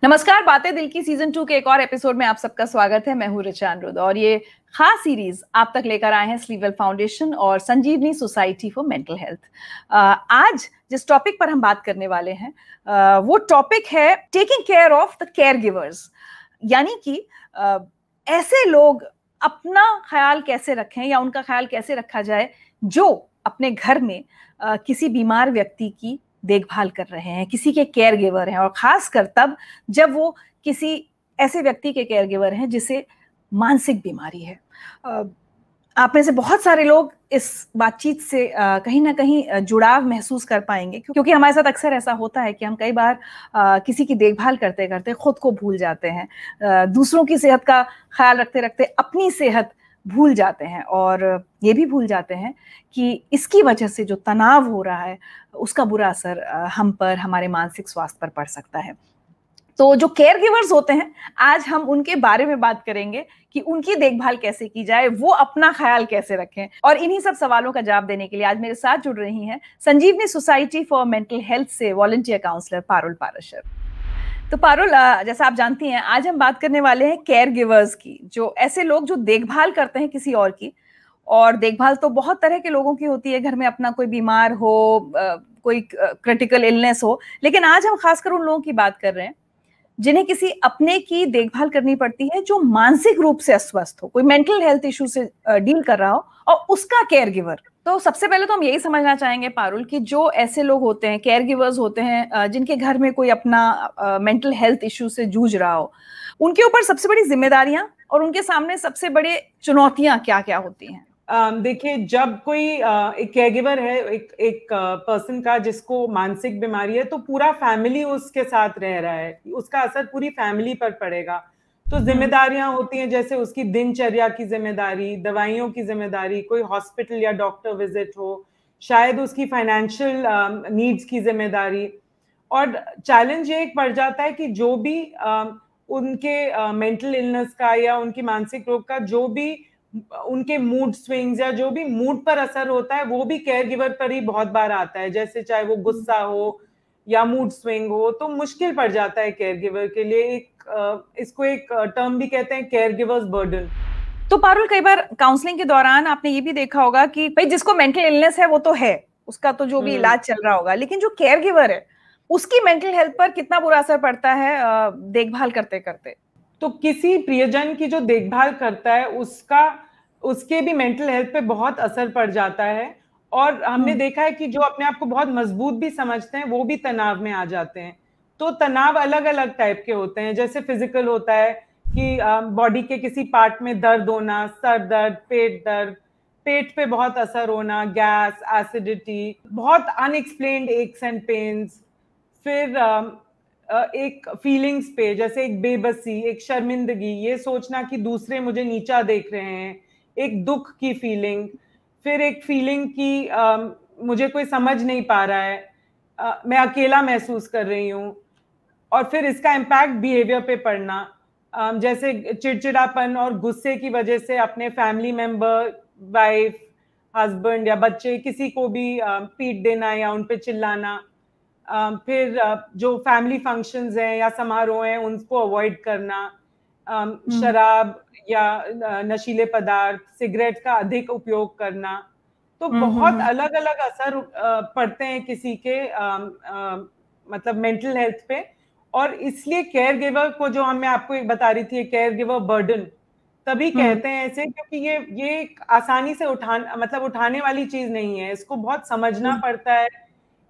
नमस्कार, बातें दिल की सीजन 2 के एक और एपिसोड में आप सबका स्वागत है। मैं हूं ऋचा अनिरुद्ध और ये खास सीरीज आप तक लेकर आए हैं स्लीववेल फाउंडेशन और संजीवनी सोसाइटी फॉर मेंटल हेल्थ। आज जिस टॉपिक पर हम बात करने वाले हैं वो टॉपिक है taking care of the care givers, यानी कि ऐसे लोग अपना ख्याल कैसे रखें या उनका ख्याल कैसे रखा जाए जो अपने घर में किसी बीमार व्यक्ति की देखभाल कर रहे हैं, किसी के केयर गिवर हैं, और खासकर तब जब वो किसी ऐसे व्यक्ति के केयर गिवर हैं जिसे मानसिक बीमारी है। आप में से बहुत सारे लोग इस बातचीत से कहीं ना कहीं जुड़ाव महसूस कर पाएंगे, क्योंकि हमारे साथ अक्सर ऐसा होता है कि हम कई बार किसी की देखभाल करते करते खुद को भूल जाते हैं, दूसरों की सेहत का ख्याल रखते रखते अपनी सेहत भूल जाते हैं, और ये भी भूल जाते हैं कि इसकी वजह से जो तनाव हो रहा है उसका बुरा असर हम पर, हमारे मानसिक स्वास्थ्य पर पड़ सकता है। तो जो केयर गिवर्स होते हैं, आज हम उनके बारे में बात करेंगे कि उनकी देखभाल कैसे की जाए, वो अपना ख्याल कैसे रखें। और इन्हीं सब सवालों का जवाब देने के लिए आज मेरे साथ जुड़ रही हैं संजीवनी सोसाइटी फॉर मेंटल हेल्थ से वॉलंटियर काउंसलर पारुल पाराशर। तो पारुल, जैसा आप जानती हैं, आज हम बात करने वाले हैं केयर गिवर्स की, जो ऐसे लोग जो देखभाल करते हैं किसी और की। और देखभाल तो बहुत तरह के लोगों की होती है, घर में अपना कोई बीमार हो, कोई क्रिटिकल इलनेस हो, लेकिन आज हम खासकर उन लोगों की बात कर रहे हैं जिन्हें किसी अपने की देखभाल करनी पड़ती है जो मानसिक रूप से अस्वस्थ हो, कोई मेंटल हेल्थ इशू से डील कर रहा हो, और उसका केयर गिवर। तो सबसे पहले तो हम यही समझना चाहेंगे पारुल कि जो ऐसे लोग होते हैं, केयर गिवर्स होते हैं, जिनके घर में कोई अपना मेंटल हेल्थ इशू से जूझ रहा हो, उनके ऊपर सबसे बड़ी जिम्मेदारियां और उनके सामने सबसे बड़ी चुनौतियां क्या क्या होती हैं? देखिए, जब कोई एक केयरगिवर है, एक पर्सन का जिसको मानसिक बीमारी है, तो पूरा फैमिली उसके साथ रह रहा है, उसका असर पूरी फैमिली पर पड़ेगा। तो जिम्मेदारियां होती हैं, जैसे उसकी दिनचर्या की जिम्मेदारी, दवाइयों की जिम्मेदारी, कोई हॉस्पिटल या डॉक्टर विजिट हो, शायद उसकी फाइनेंशियल नीड्स की जिम्मेदारी। और चैलेंज ये एक पड़ जाता है कि जो भी उनके मेंटल इलनेस का या उनकी मानसिक रोग का जो भी उनके मूड स्विंग्स या जो भी मूड पर असर होता है, वो भी केयर गिवर पर ही बहुत बार आता है। जैसे चाहे वो गुस्सा हो या मूड स्विंग हो, तो मुश्किल पड़ जाता है केयर गिवर के लिए। इसको एक टर्म भी कहते हैं, केयर गिवर्स बर्डन। तो पारुल, कई बार काउंसलिंग के दौरान आपने ये भी देखा होगा कि भाई जिसको मेंटल इलनेस है वो तो है, उसका तो जो भी इलाज चल रहा होगा, लेकिन जो केयर गिवर है उसकी मेंटल हेल्थ पर कितना बुरा असर पड़ता है देखभाल करते करते। तो किसी प्रियजन की जो देखभाल करता है उसके भी मेंटल हेल्थ पे बहुत असर पड़ जाता है। और हमने देखा है कि जो अपने आप को बहुत मजबूत भी समझते हैं, वो भी तनाव में आ जाते हैं। तो तनाव अलग अलग टाइप के होते हैं। जैसे फिजिकल होता है कि बॉडी के किसी पार्ट में दर्द होना, सर दर्द, पेट दर्द, पेट पे बहुत असर होना, गैस, एसिडिटी, बहुत अनएक्सप्लेन्ड एक्स एंड पेन्स। फिर एक फीलिंग्स पे, जैसे एक बेबसी, एक शर्मिंदगी, ये सोचना कि दूसरे मुझे नीचा देख रहे हैं, एक दुख की फीलिंग। फिर एक फीलिंग कि मुझे कोई समझ नहीं पा रहा है, मैं अकेला महसूस कर रही हूँ। और फिर इसका इम्पैक्ट बिहेवियर पे पड़ना, जैसे चिड़चिड़ापन और गुस्से की वजह से अपने फैमिली मेंबर, वाइफ, हस्बैंड या बच्चे, किसी को भी पीट देना या उन पे चिल्लाना। फिर जो फैमिली फंक्शंस हैं या समारोह हैं उनको अवॉइड करना, शराब या नशीले पदार्थ, सिगरेट का अधिक उपयोग करना। तो बहुत अलग अलग असर पड़ते हैं किसी के मतलब मेंटल हेल्थ पे। और इसलिए केयर गिवर को, जो मैं आपको एक बता रही थी, केयर गिवर बर्डन तभी कहते हैं ऐसे, क्योंकि ये आसानी से उठाने वाली चीज नहीं है। इसको बहुत समझना पड़ता है,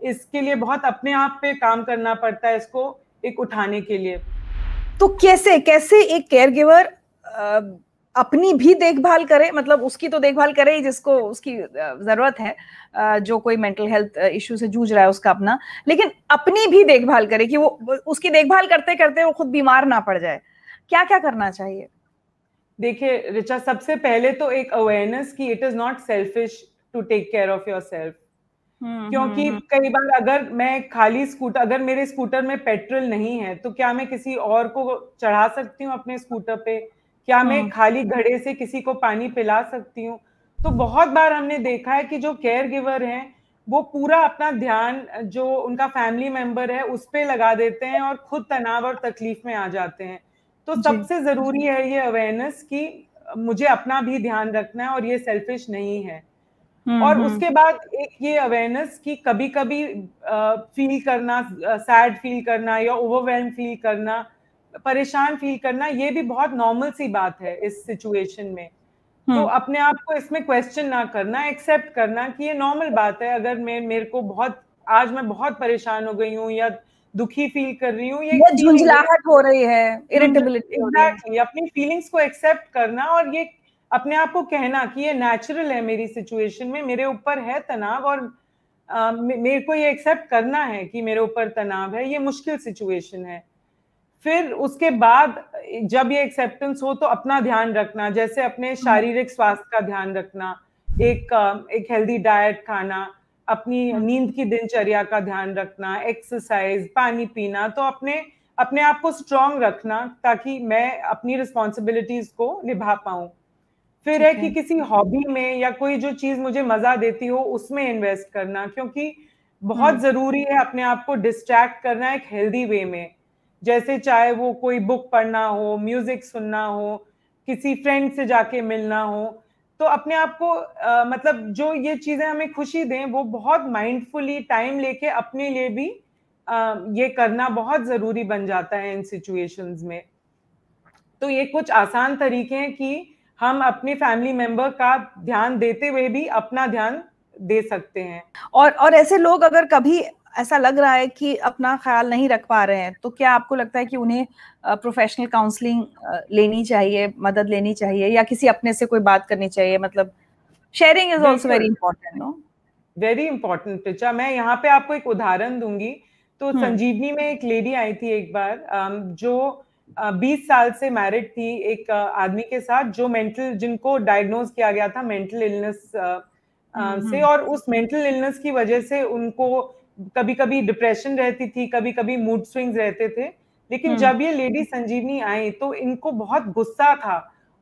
इसके लिए बहुत अपने आप पे काम करना पड़ता है इसको एक उठाने के लिए। तो कैसे कैसे एक केयर गिवर अपनी भी देखभाल करे, मतलब उसकी तो देखभाल करे ही जिसको उसकी जरूरत है, जो कोई मेंटल हेल्थ इश्यू से जूझ रहा है उसका अपना, लेकिन अपनी भी देखभाल करे कि वो उसकी देखभाल करते करते वो खुद बीमार ना पड़ जाए। क्या क्या करना चाहिए? देखिए रिचा, सबसे पहले तो एक अवेयरनेस कि it is not selfish to take care of your self कई बार अगर मैं खाली स्कूटर, अगर मेरे स्कूटर में पेट्रोल नहीं है, तो क्या मैं किसी और को चढ़ा सकती हूँ अपने स्कूटर पे? क्या मैं खाली घड़े से किसी को पानी पिला सकती हूँ? तो बहुत बार हमने देखा है कि जो केयर गिवर हैं वो पूरा अपना ध्यान जो उनका फैमिली मेंबर है उस पे लगा देते हैं और खुद तनाव और तकलीफ में आ जाते हैं। तो सबसे जरूरी है ये अवेयरनेस कि मुझे अपना भी ध्यान रखना है और ये सेल्फिश नहीं है। और उसके बाद एक ये अवेयरनेस कि कभी कभी फील करना, सैड फील करना या ओवरवेल्म फील करना, परेशान फील करना, ये भी बहुत नॉर्मल सी बात है इस सिचुएशन में। तो अपने आप को इसमें क्वेश्चन ना करना, एक्सेप्ट करना कि ये नॉर्मल बात है। अगर मेरे को बहुत, आज मैं बहुत परेशान हो गई हूँ या दुखी फील कर रही हूँ, ये झुंझलाहट हो रही है, इरिटेबिलिटी हो रही है। एग्जैक्टली, अपनी फीलिंग्स को एक्सेप्ट करना और ये अपने आप को कहना कि ये नेचुरल है, मेरी सिचुएशन में मेरे ऊपर है तनाव और मेरे को ये एक्सेप्ट करना है कि मेरे ऊपर तनाव है, ये मुश्किल सिचुएशन है। फिर उसके बाद जब ये एक्सेप्टेंस हो तो अपना ध्यान रखना, जैसे अपने शारीरिक स्वास्थ्य का ध्यान रखना, एक हेल्दी डाइट खाना, अपनी नींद की दिनचर्या का ध्यान रखना, एक्सरसाइज, पानी पीना, तो अपने आप को स्ट्रांग रखना ताकि मैं अपनी रिस्पॉन्सिबिलिटीज को निभा पाऊं। फिर है कि किसी हॉबी में या कोई जो चीज मुझे मजा देती हो उसमें इन्वेस्ट करना, क्योंकि बहुत जरूरी है अपने आप को डिस्ट्रैक्ट करना एक हेल्दी वे में। जैसे चाहे वो कोई बुक पढ़ना हो, म्यूजिक सुनना हो, किसी फ्रेंड से जाके मिलना हो, तो अपने आप को मतलब जो ये चीजें हमें खुशी दें वो बहुत माइंडफुली टाइम लेके अपने लिए भी ये करना बहुत जरूरी बन जाता है इन सिचुएशंस में। तो ये कुछ आसान तरीके हैं कि हम अपने फैमिली मेंबर का ध्यान देते हुए भी अपना ध्यान दे सकते हैं। और ऐसे लोग अगर कभी ऐसा लग रहा है कि अपना ख्याल नहीं रख पा रहे हैं, तो क्या आपको लगता है कि उन्हें प्रोफेशनल काउंसलिंग लेनी चाहिए, मदद लेनी चाहिए, या किसी अपने से कोई बात करनी चाहिए? मतलब sharing is also very important, no? Very important Richa. मैं यहाँ पे आपको एक उदाहरण दूंगी। तो संजीवनी में एक लेडी आई थी एक बार, जो 20 साल से मैरिड थी एक आदमी के साथ, जो जिनको डायग्नोज किया गया था मेंटल इलनेस से, और उस मेंटल इलनेस की वजह से उनको कभी कभी डिप्रेशन रहती थी, कभी कभी मूड स्विंग्स रहते थे। लेकिन जब ये लेडी संजीवनी आई तो इनको बहुत गुस्सा था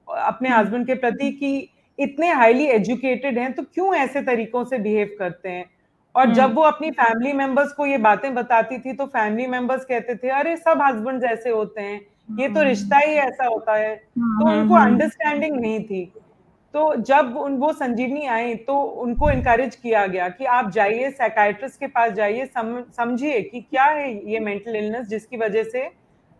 अपने हस्बैंड के प्रति कि इतने हाईली एजुकेटेड हैं तो क्यों ऐसे तरीकों से बिहेव करते हैं। और जब वो अपनी फैमिली मेंबर्स को ये बातें बताती थी तो फैमिली मेंबर्स कहते थे, अरे सब हस्बैंड ऐसे होते हैं, ये तो रिश्ता ही ऐसा होता है। तो उनको अंडरस्टैंडिंग नहीं थी। तो जब वो संजीवनी आई तो उनको इनकरेज किया गया कि आप जाइए साइकाइट्रिस्ट के पास जाइए, समझिए कि क्या है ये मेंटल इलनेस जिसकी वजह से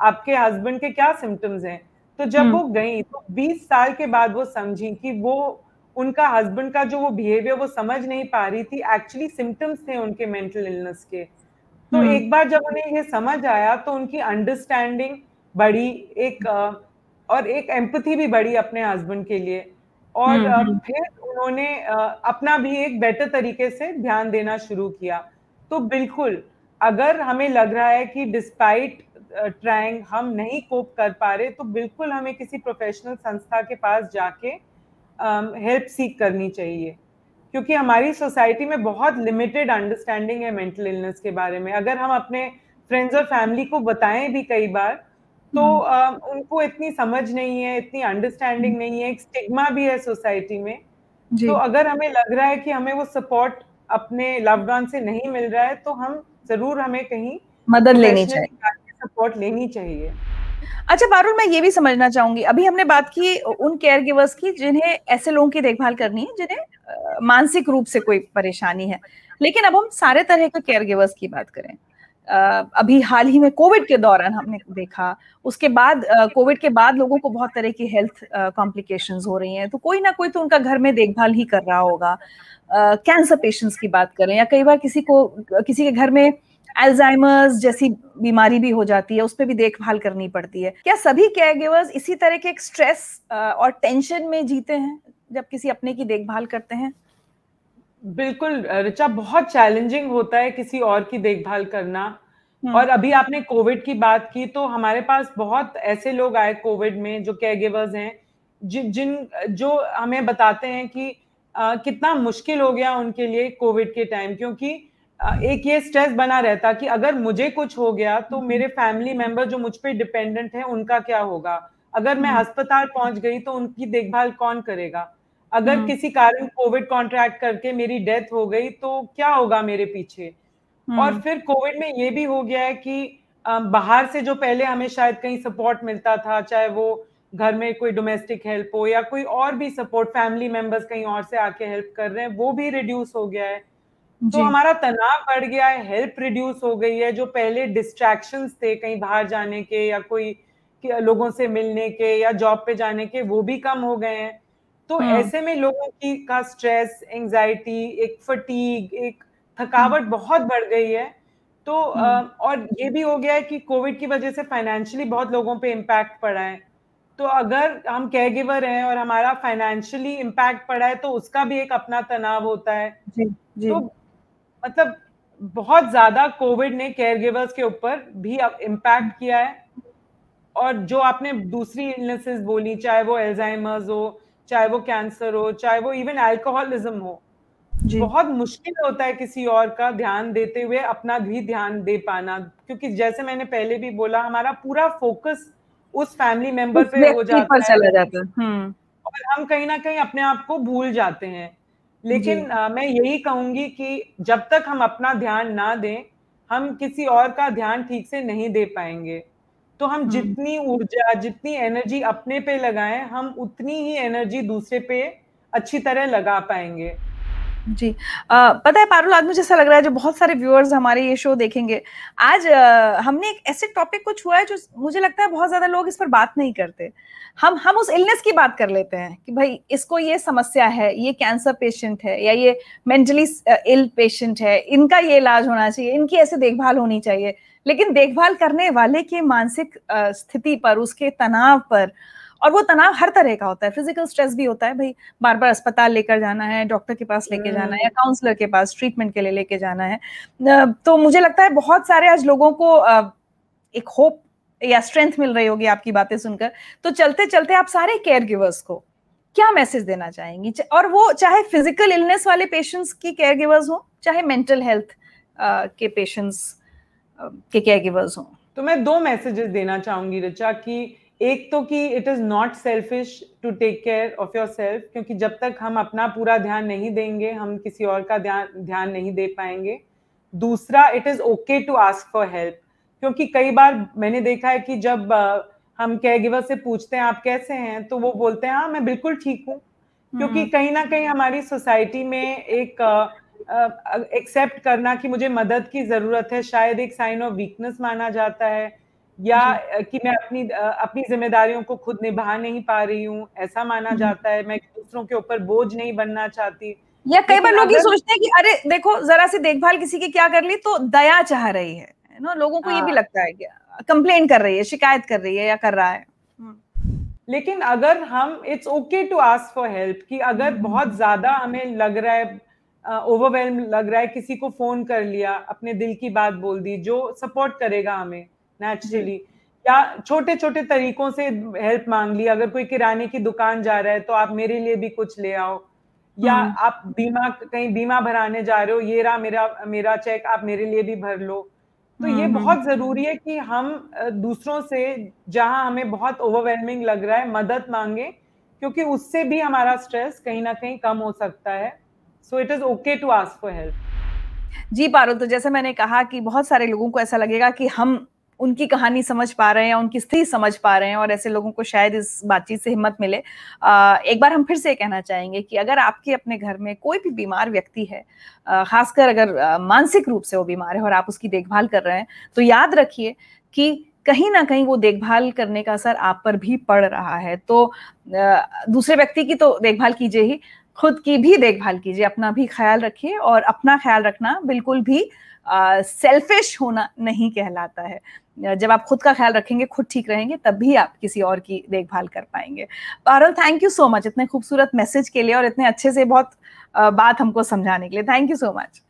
आपके हस्बैंड के क्या सिम्टम्स हैं। तो जब वो गई तो 20 साल के बाद वो समझी कि वो उनका हस्बैंड का जो वो बिहेवियर वो समझ नहीं पा रही थी, एक्चुअली सिम्टम्स थे उनके मेंटल इलनेस के। तो एक बार जब उन्हें ये समझ आया तो उनकी अंडरस्टैंडिंग बढ़ी, और एक एम्पैथी भी बढ़ी अपने हस्बैंड के लिए। और फिर उन्होंने अपना भी एक बेटर तरीके से ध्यान देना शुरू किया। तो बिल्कुल, अगर हमें लग रहा है कि डिस्पाइट ट्राइंग हम नहीं कोप कर पा रहे, तो बिल्कुल हमें किसी प्रोफेशनल संस्था के पास जाके हेल्प सीख करनी चाहिए, क्योंकि हमारी सोसाइटी में बहुत लिमिटेड अंडरस्टैंडिंग है मेंटल इलनेस के बारे में। अगर हम अपने फ्रेंड्स और फैमिली को बताएं भी कई बार तो उनको इतनी समझ नहीं है, इतनी अंडरस्टैंडिंग नहीं है, एक स्टिग्मा भी है सोसाइटी में। तो अगर हमें लग रहा है कि हमें वो सपोर्ट अपने लव्ड वन से नहीं मिल रहा है तो हमें कहीं मदद लेनी चाहिए, सपोर्ट लेनी चाहिए। अच्छा पारुल, मैं ये भी समझना चाहूंगी, अभी हमने बात की उन केयर गिवर्स की जिन्हें ऐसे लोगों की देखभाल करनी है जिन्हें मानसिक रूप से कोई परेशानी है, लेकिन अब हम सारे तरह के केयर गिवर्स की बात करें। अभी हाल ही में कोविड के दौरान हमने देखा, उसके बाद कोविड के बाद लोगों को बहुत तरह की हेल्थ कॉम्प्लिकेशंस हो रही हैं, तो कोई ना कोई तो उनका घर में देखभाल ही कर रहा होगा। कैंसर पेशेंट्स की बात करें, या कई बार किसी के घर में अल्जाइमर्स जैसी बीमारी भी हो जाती है, उस पर भी देखभाल करनी पड़ती है। क्या सभी केयरगिवर्स इसी तरह के स्ट्रेस और टेंशन में जीते हैं जब किसी अपने की देखभाल करते हैं? बिल्कुल ऋचा, बहुत चैलेंजिंग होता है किसी और की देखभाल करना। और अभी आपने कोविड की बात की तो हमारे पास बहुत ऐसे लोग आए कोविड में जो केयरगिवर्स हैं, जो हमें बताते हैं कि कितना मुश्किल हो गया उनके लिए कोविड के टाइम, क्योंकि एक ये स्ट्रेस बना रहता कि अगर मुझे कुछ हो गया तो मेरे फैमिली मेंबर जो मुझ पे डिपेंडेंट है उनका क्या होगा, अगर मैं अस्पताल पहुंच गई तो उनकी देखभाल कौन करेगा, अगर किसी कारण कोविड कॉन्ट्रैक्ट करके मेरी डेथ हो गई तो क्या होगा मेरे पीछे। और फिर कोविड में ये भी हो गया है कि बाहर से जो पहले हमें शायद कहीं सपोर्ट मिलता था, चाहे वो घर में कोई डोमेस्टिक हेल्प हो या कोई और भी सपोर्ट, फैमिली मेंबर्स कहीं और से आके हेल्प कर रहे हैं, वो भी रिड्यूस हो गया है। तो हमारा तनाव बढ़ गया है, हेल्प रिड्यूस हो गई है। जो पहले डिस्ट्रैक्शंस थे कहीं बाहर जाने के या कोई लोगों से मिलने के या जॉब पे जाने के, वो भी कम हो गए हैं। तो ऐसे में लोगों की का स्ट्रेस, एंजाइटी, एक फटीग, एक थकावट बहुत बढ़ गई है। तो और ये भी हो गया है कि कोविड की वजह से फाइनेंशियली बहुत लोगों पे इम्पैक्ट पड़ा है। तो अगर हम केयर गिवर हैं और हमारा फाइनेंशियली इम्पैक्ट पड़ा है तो उसका भी एक अपना तनाव होता है। तो मतलब बहुत ज्यादा कोविड ने केयर गिवर्स के ऊपर भी इम्पैक्ट किया है। और जो आपने दूसरी इलनेसेस बोली, चाहे वो एल्जाइमर्स हो, चाहे वो कैंसर हो, चाहे वो इवन अल्कोहलिज्म हो, बहुत मुश्किल होता है किसी और का ध्यान देते हुए अपना भी ध्यान दे पाना, क्योंकि जैसे मैंने पहले भी बोला, हमारा पूरा फोकस उस फैमिली मेंबर पे हो जाता है और हम कहीं ना कहीं अपने आप को भूल जाते हैं। लेकिन मैं यही कहूंगी कि जब तक हम अपना ध्यान ना दें, हम किसी और का ध्यान ठीक से नहीं दे पाएंगे। तो हम जितनी ऊर्जा, जितनी एनर्जी अपने पे लगाएं, हम उतनी ही एनर्जी दूसरे पे अच्छी तरह लगा पाएंगे। जी पता है पारुल, आज मुझे ऐसा लग रहा है जो बहुत सारे व्यूअर्स हमारे ये शो देखेंगे, आज हमने एक ऐसे टॉपिक को छुआ है जो मुझे लगता है बहुत ज्यादा लोग इस पर बात नहीं करते। हम उस इलनेस की बात कर लेते हैं कि भाई इसको ये समस्या है, ये कैंसर पेशेंट है या ये मेंटली इल पेशेंट है, इनका ये इलाज होना चाहिए, इनकी ऐसे देखभाल होनी चाहिए। लेकिन देखभाल करने वाले के मानसिक स्थिति पर, उसके तनाव पर, और वो तनाव हर तरह का होता है, फिजिकल स्ट्रेस भी होता है, भाई बार बार अस्पताल लेकर जाना है, डॉक्टर के पास लेके जाना है या काउंसलर के पास ट्रीटमेंट के लिए लेके जाना है। तो मुझे लगता है बहुत सारे आज लोगों को एक होप या स्ट्रेंथ मिल रही होगी आपकी बातें सुनकर। तो चलते चलते आप सारे केयर गिवर्स को क्या मैसेज देना चाहेंगी, और वो चाहे फिजिकल इलनेस वाले पेशेंट्स की केयर गिवर्स हो, चाहे मेंटल हेल्थ के पेशेंट्स के केयर गिवर्स हो? तो मैं 2 मैसेजेस देना चाहूंगी ऋचा, कि एक तो कि it is not selfish to take care of your self जब तक हम अपना पूरा ध्यान नहीं देंगे, हम किसी और का ध्यान नहीं दे पाएंगे। दूसरा, it is okay to ask for help, क्योंकि कई बार मैंने देखा है कि जब हम केयर गिवर से पूछते हैं आप कैसे हैं, तो वो बोलते हैं हाँ मैं बिल्कुल ठीक हूँ। क्योंकि कहीं ना कहीं हमारी सोसाइटी में एक एक्सेप्ट करना कि मुझे मदद की जरूरत है शायद एक साइन ऑफ वीकनेस माना जाता है, या कि मैं अपनी जिम्मेदारियों को खुद निभा नहीं पा रही हूँ ऐसा माना जाता है, मैं दूसरों के ऊपर बोझ नहीं बनना चाहती। या कई बार लोग ये सोचते हैं कि अरे देखो जरा सी देखभाल किसी की क्या कर ली तो दया चाह रही है ना, लोगों को ये भी लगता है कि कंप्लेन कर रही है, शिकायत कर रही है या कर रहा है। लेकिन अगर हम, it's okay to ask for help, कि अगर बहुत ज्यादा हमें लग रहा है, ओवरवेल्म लग रहा है, किसी को फोन कर लिया, अपने दिल की बात बोल दी, जो सपोर्ट करेगा हमें नेचुरली, या छोटे छोटे तरीकों से हेल्प मांग ली। अगर कोई किराने की दुकान जा रहा है तो आप मेरे लिए भी कुछ ले आओ, या आप कहीं बीमा भराने जा रहे हो, ये रहा मेरा चेक, आप मेरे लिए भी भर लो। तो ये बहुत जरूरी है कि हम दूसरों से, जहां हमें बहुत ओवरवेलमिंग लग रहा है, मदद मांगे, क्योंकि उससे भी हमारा स्ट्रेस कहीं ना कहीं कम हो सकता है। So it is okay to ask for help. जी पारुल, तो जैसे मैंने कहा कि बहुत सारे लोगों को ऐसा लगेगा कि हम उनकी कहानी समझ पा रहे हैं या उनकी स्थिति समझ पा रहे हैं, और ऐसे लोगों को शायद इस बातचीत से हिम्मत मिले। एक बार हम फिर से कहना चाहेंगे कि अगर आपके अपने घर में कोई भी बीमार व्यक्ति है, खासकर अगर मानसिक रूप से वो बीमार है और आप उसकी देखभाल कर रहे हैं, तो याद रखिए कि कहीं ना कहीं वो देखभाल करने का असर आप पर भी पड़ रहा है। तो दूसरे व्यक्ति की तो देखभाल कीजिए ही, खुद की भी देखभाल कीजिए, अपना भी ख्याल रखिए। और अपना ख्याल रखना बिल्कुल भी सेल्फिश होना नहीं कहलाता है। जब आप खुद का ख्याल रखेंगे, खुद ठीक रहेंगे, तब भी आप किसी और की देखभाल कर पाएंगे। Parul, thank you so much इतने खूबसूरत मैसेज के लिए और इतने अच्छे से बहुत बात हमको समझाने के लिए। Thank you so much.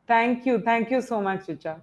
Thank you so much Richa.